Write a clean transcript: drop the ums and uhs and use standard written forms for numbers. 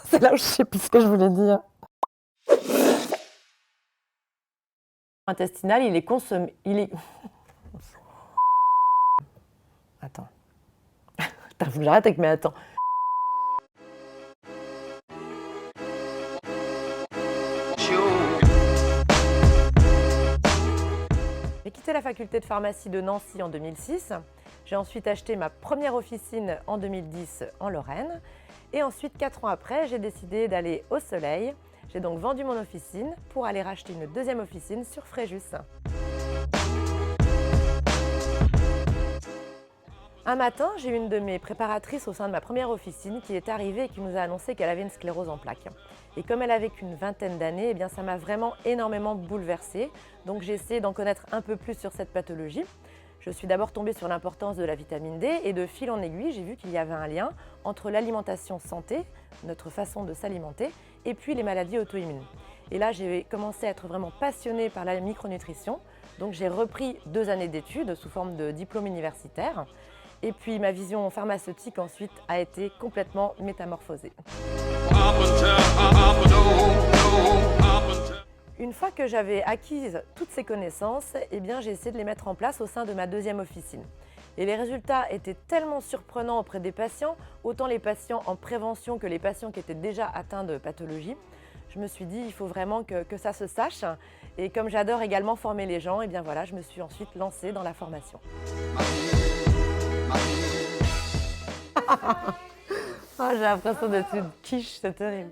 C'est là où je sais plus ce que je voulais dire. Intestinal, il est consommé. Attends. Putain, faut que j'arrête avec mes attends. J'ai quitté la faculté de pharmacie de Nancy en 2006. J'ai ensuite acheté ma première officine en 2010 en Lorraine. Et ensuite, 4 ans après, j'ai décidé d'aller au soleil. J'ai donc vendu mon officine pour aller racheter une deuxième officine sur Fréjus. Un matin, j'ai une de mes préparatrices au sein de ma première officine qui est arrivée et qui nous a annoncé qu'elle avait une sclérose en plaques. Et comme elle avait qu'une vingtaine d'années, eh bien ça m'a vraiment énormément bouleversée. Donc j'ai essayé d'en connaître un peu plus sur cette pathologie. Je suis d'abord tombée sur l'importance de la vitamine D et de fil en aiguille, j'ai vu qu'il y avait un lien entre l'alimentation santé, notre façon de s'alimenter, et puis les maladies auto-immunes. Et là, j'ai commencé à être vraiment passionnée par la micronutrition. Donc j'ai repris 2 années d'études sous forme de diplôme universitaire. Et puis ma vision pharmaceutique ensuite a été complètement métamorphosée. Une fois que j'avais acquis toutes ces connaissances, eh bien, j'ai essayé de les mettre en place au sein de ma deuxième officine. Et les résultats étaient tellement surprenants auprès des patients, autant les patients en prévention que les patients qui étaient déjà atteints de pathologie. Je me suis dit, il faut vraiment que ça se sache. Et comme j'adore également former les gens, eh bien voilà, je me suis ensuite lancée dans la formation. Oh, j'ai l'impression d'être une quiche, c'est terrible.